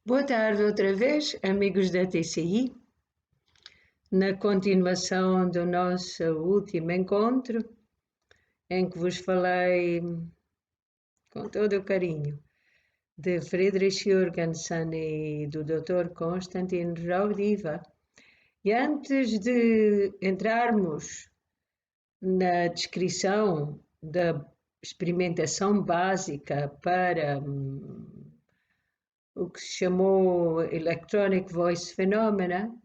Boa tarde outra vez, amigos da TCI. Na continuação do nosso último encontro, em que vos falei com todo o carinho de Friedrich Jürgensen e do Dr. Konstantin Raudiva. E antes de entrarmos na descrição da experimentação básica para o que se chamou Electronic Voice Phenomena,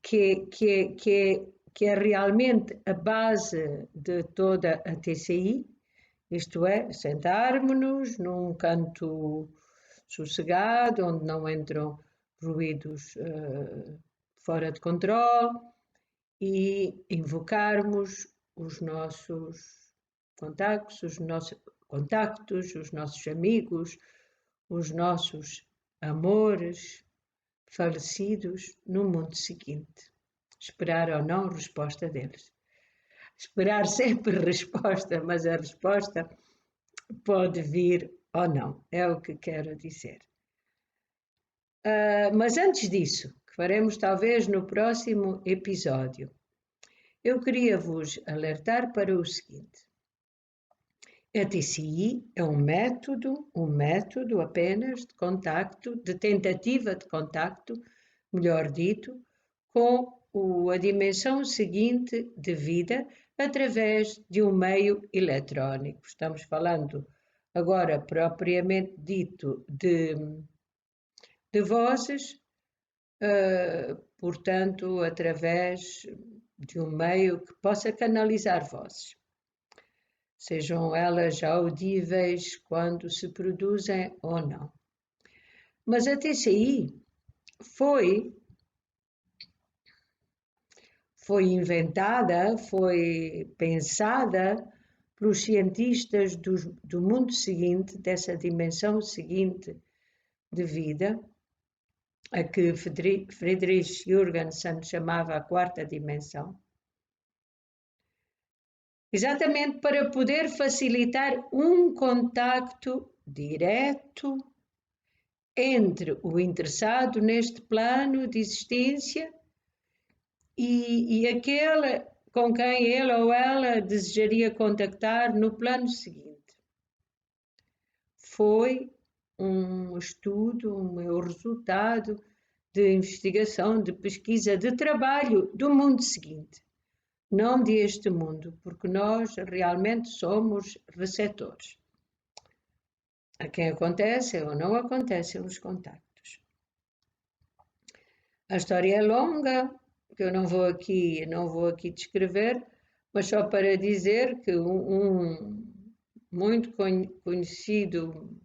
que é realmente a base de toda a TCI, isto é, sentarmos-nos num canto sossegado, onde não entram ruídos fora de controle, e invocarmos os nossos contactos, os nossos amigos, os nossos amores falecidos no mundo seguinte. Esperar ou não resposta deles. Esperar sempre resposta, mas a resposta pode vir ou não, é o que quero dizer. Mas antes disso, que faremos talvez no próximo episódio, eu queria vos alertar para o seguinte. A TCI é um método apenas de contacto, de tentativa de contacto, melhor dito, com a dimensão seguinte de vida através de um meio eletrónico. Estamos falando agora propriamente dito de vozes, portanto, através de um meio que possa canalizar vozes. Sejam elas audíveis quando se produzem ou não. Mas a TCI foi inventada, foi pensada pelos cientistas do mundo seguinte, dessa dimensão seguinte de vida, a que Friedrich Jürgensen chamava a quarta dimensão, exatamente para poder facilitar um contacto direto entre o interessado neste plano de existência e aquele com quem ele ou ela desejaria contactar no plano seguinte. Foi um estudo, o resultado de investigação, de pesquisa, de trabalho do mundo seguinte, não deste mundo, porque nós realmente somos receptores. A quem acontecem ou não acontecem os contactos. A história é longa, que eu não vou aqui descrever, mas só para dizer que um muito conhecido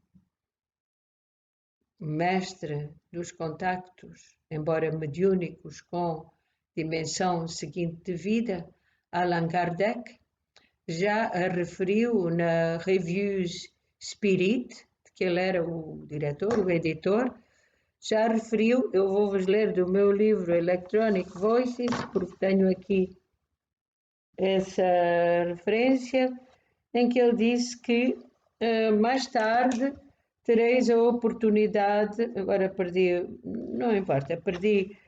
mestre dos contactos, embora mediúnicos com dimensão seguinte de vida, Allan Kardec, já a referiu na Reviews Spirit, que ele era o diretor, o editor, já referiu, eu vou-vos ler do meu livro Electronic Voices, porque tenho aqui essa referência, em que ele disse que mais tarde tereis a oportunidade, agora perdi, não importa, perdi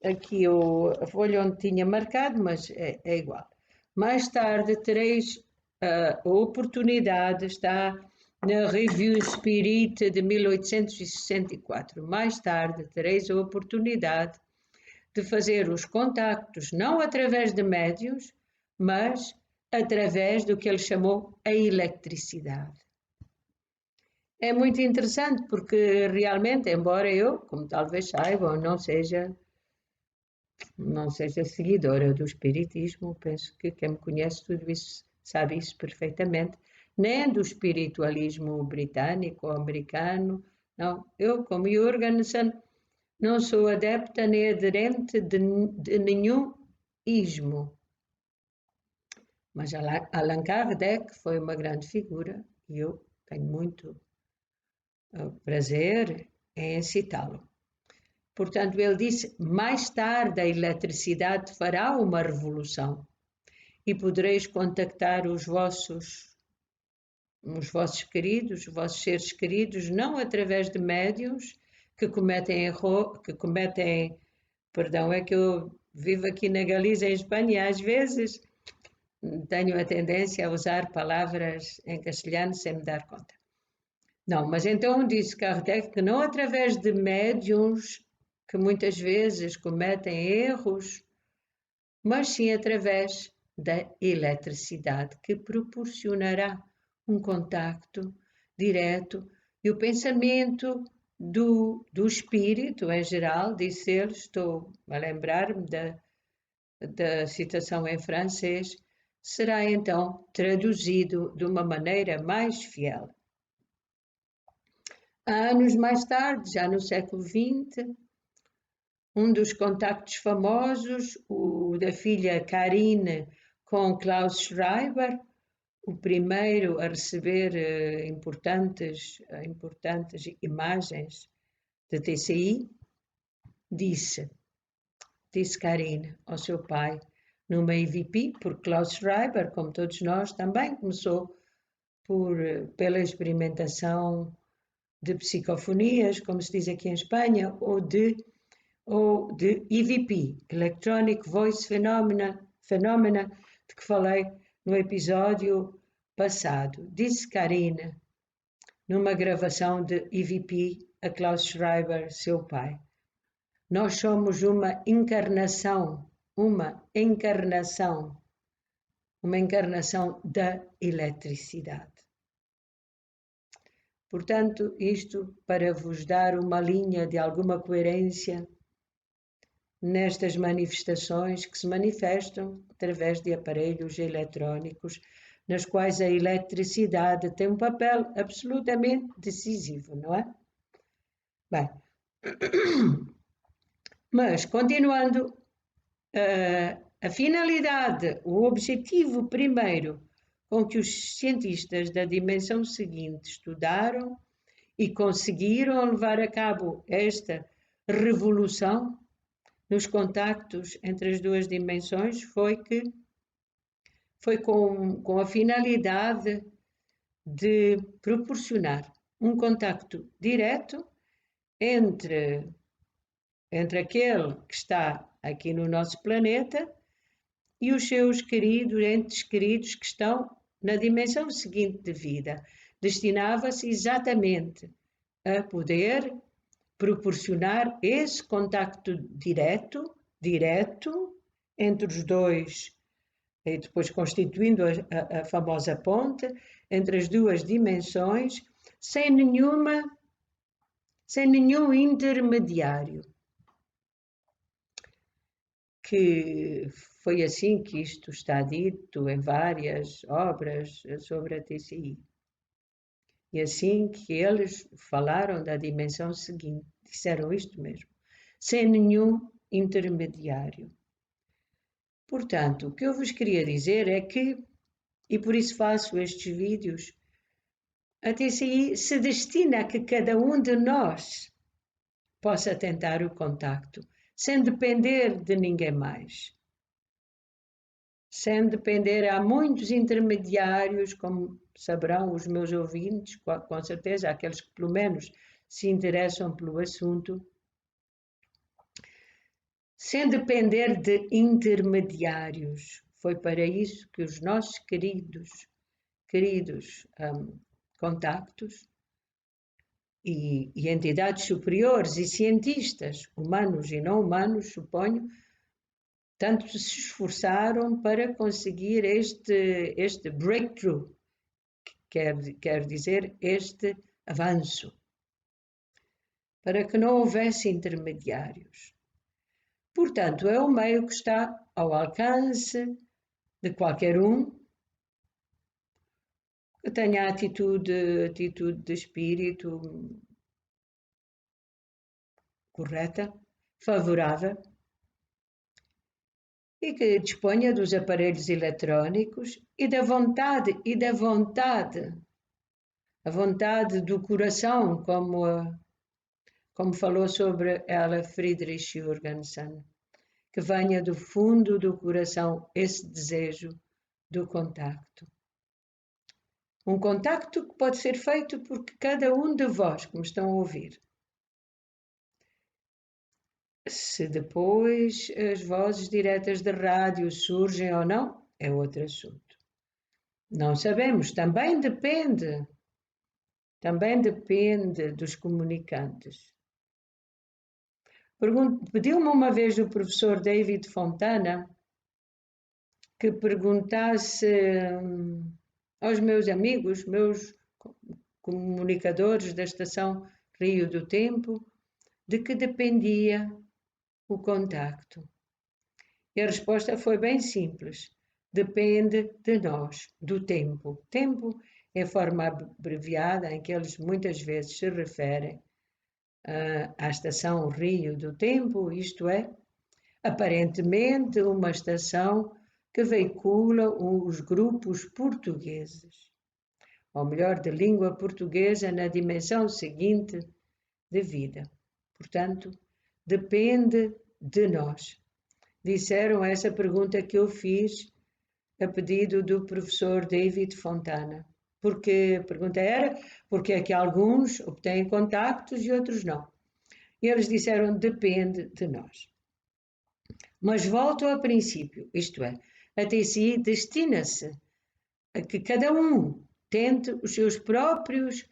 aqui a folha onde tinha marcado, mas é igual. Mais tarde tereis a oportunidade, está na Review Spirit de 1864. Mais tarde tereis a oportunidade de fazer os contactos não através de médiuns, mas através do que ele chamou a eletricidade. É muito interessante porque realmente, embora eu, como talvez saibam, não seja seguidora do espiritismo, penso que quem me conhece tudo isso sabe isso perfeitamente, nem do espiritualismo britânico ou americano, não. Eu, como Jürgensen, não sou adepta nem aderente de nenhum ismo. Mas Allan Kardec foi uma grande figura e eu tenho muito prazer em citá-lo. Portanto, ele disse, mais tarde a eletricidade fará uma revolução e podereis contactar os vossos queridos, os vossos seres queridos, não através de médiuns, perdão, é que eu vivo aqui na Galiza, em Espanha, e às vezes tenho a tendência a usar palavras em castelhano sem me dar conta. Não, mas então disse Kardec que não através de médiums que muitas vezes cometem erros, mas sim através da eletricidade que proporcionará um contacto direto e o pensamento do espírito em geral, disse ele, estou a lembrar-me da citação em francês, será então traduzido de uma maneira mais fiel. Anos mais tarde, já no século XX, um dos contactos famosos, o da filha Karine com Klaus Schreiber, o primeiro a receber importantes imagens de TCI, disse Karine ao seu pai, numa EVP, porque Klaus Schreiber, como todos nós, também começou pela experimentação de psicofonias, como se diz aqui em Espanha, ou de EVP, Electronic Voice Phenomena, de que falei no episódio passado. Disse Karine, numa gravação de EVP, a Klaus Schreiber, seu pai. Nós somos uma encarnação da eletricidade. Portanto, isto para vos dar uma linha de alguma coerência nestas manifestações que se manifestam através de aparelhos eletrónicos, nas quais a eletricidade tem um papel absolutamente decisivo, não é? Bem, mas continuando, a finalidade, o objetivo primeiro com que os cientistas da dimensão seguinte estudaram e conseguiram levar a cabo esta revolução nos contactos entre as duas dimensões foi com a finalidade de proporcionar um contacto direto entre aquele que está aqui no nosso planeta e os seus entes queridos que estão na dimensão seguinte de vida. Destinava-se exatamente a poder proporcionar esse contacto direto entre os dois, e depois constituindo a famosa ponte entre as duas dimensões, sem nenhum intermediário. Que foi assim que isto está dito em várias obras sobre a TCI. E assim que eles falaram da dimensão seguinte, disseram isto mesmo, sem nenhum intermediário. Portanto, o que eu vos queria dizer é que, e por isso faço estes vídeos, a TCI se destina a que cada um de nós possa tentar o contacto, sem depender de ninguém mais. Sem depender, há muitos intermediários, como saberão os meus ouvintes, com certeza, aqueles que pelo menos se interessam pelo assunto, sem depender de intermediários. Foi para isso que os nossos queridos contactos e entidades superiores e cientistas, humanos e não humanos, suponho, tanto se esforçaram para conseguir este breakthrough, que quer dizer este avanço, para que não houvesse intermediários. Portanto, é um meio que está ao alcance de qualquer um que tenha atitude de espírito correta, favorável, e que disponha dos aparelhos eletrónicos e da vontade, a vontade do coração, como falou sobre ela Friedrich Jorgensen, que venha do fundo do coração esse desejo do contacto. Um contacto que pode ser feito por cada um de vós que me estão a ouvir. Se depois as vozes diretas de rádio surgem ou não, é outro assunto. Não sabemos, também depende dos comunicantes. Pediu-me uma vez o professor David Fontana que perguntasse aos meus amigos, meus comunicadores da estação Rio do Tempo, de que dependia o contacto. E a resposta foi bem simples. Depende de nós, do tempo. Tempo é a forma abreviada em que eles muitas vezes se referem à estação Rio do Tempo, isto é, aparentemente uma estação que veicula os grupos portugueses, ou melhor, de língua portuguesa na dimensão seguinte de vida. Portanto, depende de nós. Disseram essa pergunta que eu fiz a pedido do professor David Fontana. Porque a pergunta era porque é que alguns obtêm contactos e outros não. E eles disseram depende de nós. Mas volto ao princípio, isto é, a TCI destina-se a que cada um tente os seus próprios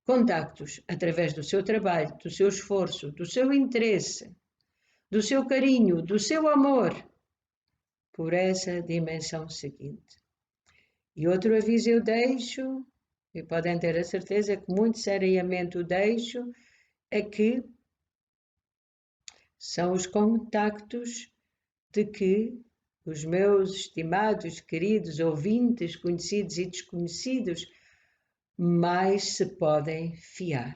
contactos através do seu trabalho, do seu esforço, do seu interesse, do seu carinho, do seu amor por essa dimensão seguinte. E outro aviso eu deixo, e podem ter a certeza que muito seriamente o deixo, é que são os contactos de que os meus estimados, queridos ouvintes, conhecidos e desconhecidos, mais se podem fiar.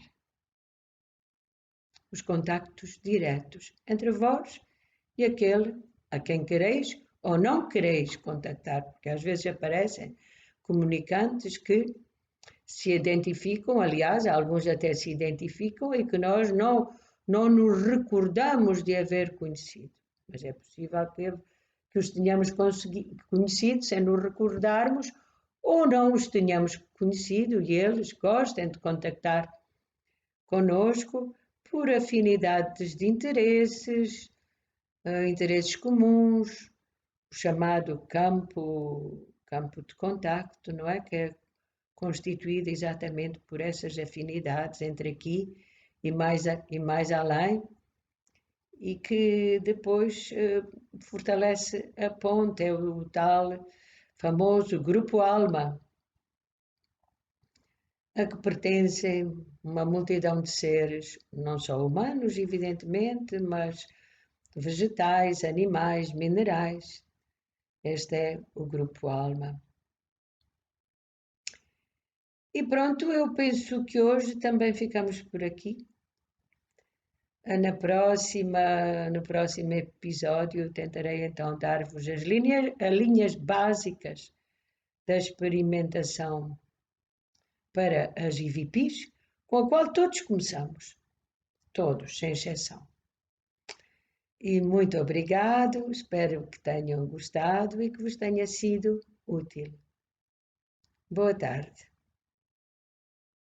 Os contactos diretos entre vós e aquele a quem quereis ou não quereis contactar, porque às vezes aparecem comunicantes que se identificam, aliás, alguns até se identificam e que nós não nos recordamos de haver conhecido. Mas é possível que os tenhamos conhecido sem nos recordarmos ou não os tenhamos conhecido e eles gostem de contactar conosco por afinidades de interesses, interesses comuns, o chamado campo de contacto, não é? Que é constituído exatamente por essas afinidades entre aqui e mais além, e que depois fortalece a ponte, é o tal famoso Grupo Alma, a que pertencem uma multidão de seres, não só humanos, evidentemente, mas vegetais, animais, minerais. Este é o Grupo Alma. E pronto, eu penso que hoje também ficamos por aqui. No próximo episódio tentarei então dar-vos as linhas básicas da experimentação para as EVPs, com a qual todos começamos, todos, sem exceção. E muito obrigado, espero que tenham gostado e que vos tenha sido útil. Boa tarde.